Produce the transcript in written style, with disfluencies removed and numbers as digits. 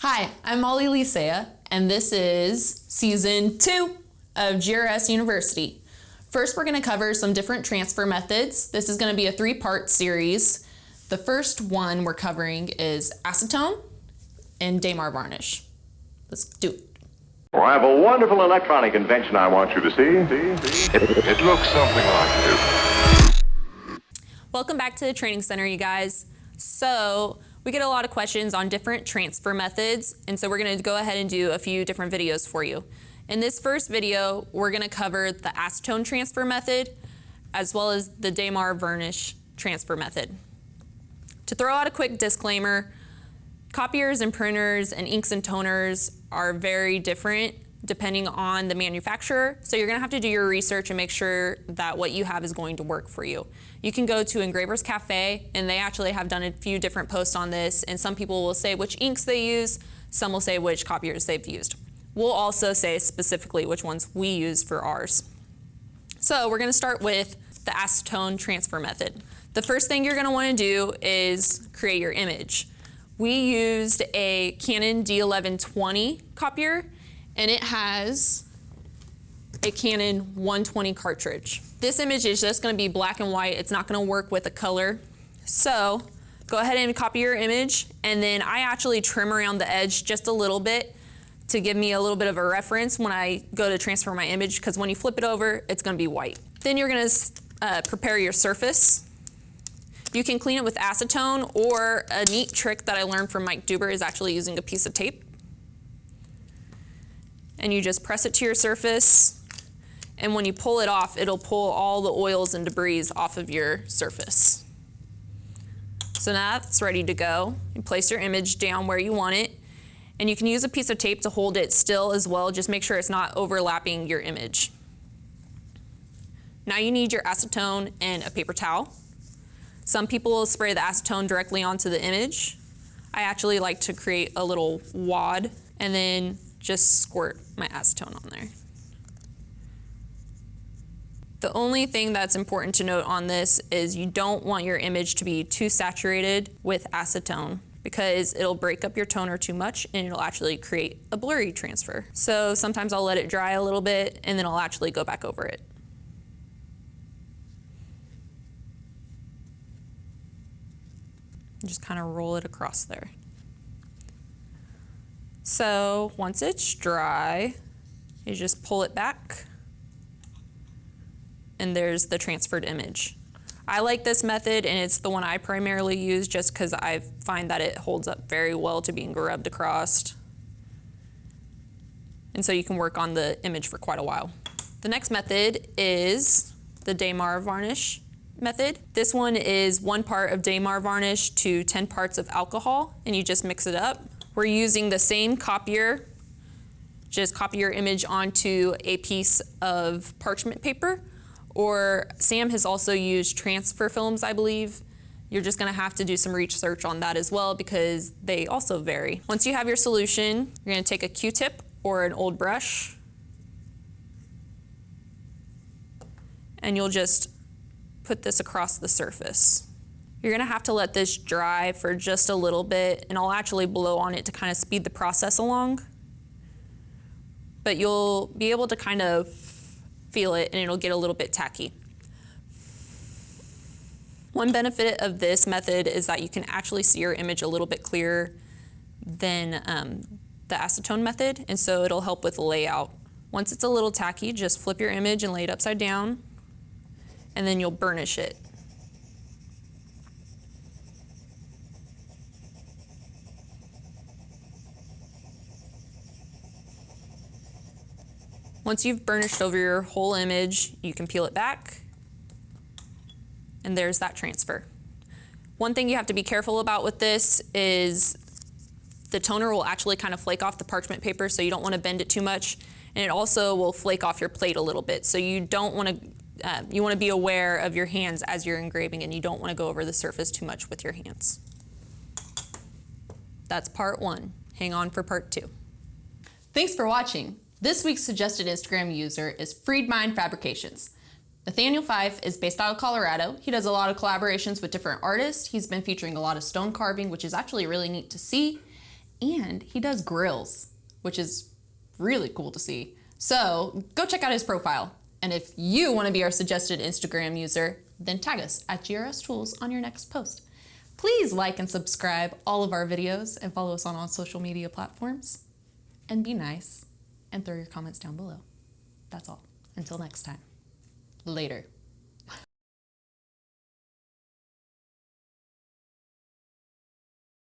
Hi, I'm Molly Lisea, and this is Season 2 of GRS University. First, we're going to cover some different transfer methods. This is going to be a three-part series. The first one we're covering is acetone and Damar varnish. Let's do it. Well, I have a wonderful electronic invention I want you to see. It looks something like this. Welcome back to the training center, you guys. So we get a lot of questions on different transfer methods, and so we're going to go ahead and do a few different videos for you. In this first video, we're going to cover the acetone transfer method as well as the Damar varnish transfer method. To throw out a quick disclaimer, copiers and printers and inks and toners are very different depending on the manufacturer, so you're going to have to do your research and make sure that what you have is going to work for you. You can go to Engravers Cafe, and they actually have done a few different posts on this, and some people will say which inks they use, some will say which copiers they've used. We'll also say specifically which ones we use for ours. So we're going to start with the acetone transfer method. The first thing you're going to want to do is create your image. We used a Canon D1120 copier, and it has a Canon 120 cartridge. This image is just going to be black and white. It's not going to work with a color. So go ahead and copy your image, and then I actually trim around the edge just a little bit to give me a little bit of a reference when I go to transfer my image, because when you flip it over, it's going to be white. Then you're going to prepare your surface. You can clean it with acetone, or a neat trick that I learned from Mike Duber is actually using a piece of tape. And you just press it to your surface, and when you pull it off, it'll pull all the oils and debris off of your surface. So now it's ready to go. You place your image down where you want it, and you can use a piece of tape to hold it still as well. Just make sure it's not overlapping your image. Now you need your acetone and a paper towel. Some people will spray the acetone directly onto the image. I actually like to create a little wad and then just squirt my acetone on there. The only thing that's important to note on this is you don't want your image to be too saturated with acetone, because it'll break up your toner too much and it'll actually create a blurry transfer. So sometimes I'll let it dry a little bit and then I'll actually go back over it. Just kind of roll it across there. So once it's dry, you just pull it back, and there's the transferred image. I like this method, and it's the one I primarily use just because I find that it holds up very well to being rubbed across. And so you can work on the image for quite a while. The next method is the Damar varnish method. This one is 1 part of Damar varnish to 10 parts of alcohol, and you just mix it up. We're using the same copier. Just copy your image onto a piece of parchment paper, or Sam has also used transfer films, I believe. You're just gonna have to do some research on that as well, because they also vary. Once you have your solution, you're gonna take a Q-tip or an old brush, and you'll just put this across the surface. You're gonna have to let this dry for just a little bit, and I'll actually blow on it to kind of speed the process along. But you'll be able to kind of feel it, and it'll get a little bit tacky. One benefit of this method is that you can actually see your image a little bit clearer than the acetone method, and so it'll help with the layout. Once it's a little tacky, just flip your image and lay it upside down, and then you'll burnish it. Once you've burnished over your whole image, you can peel it back, and there's that transfer. One thing you have to be careful about with this is the toner will actually kind of flake off the parchment paper, so you don't want to bend it too much, and it also will flake off your plate a little bit, so you don't want to, you want to be aware of your hands as you're engraving, and you don't want to go over the surface too much with your hands. That's part 1. Hang on for part 2. Thanks for watching. This week's suggested Instagram user is Freedmind Fabrications. Nathaniel Fife is based out of Colorado. He does a lot of collaborations with different artists. He's been featuring a lot of stone carving, which is actually really neat to see. And he does grills, which is really cool to see. So go check out his profile. And if you want to be our suggested Instagram user, then tag us at GRS Tools on your next post. Please like and subscribe all of our videos and follow us on all social media platforms. And be nice and throw your comments down below. That's all. Until next time. Later.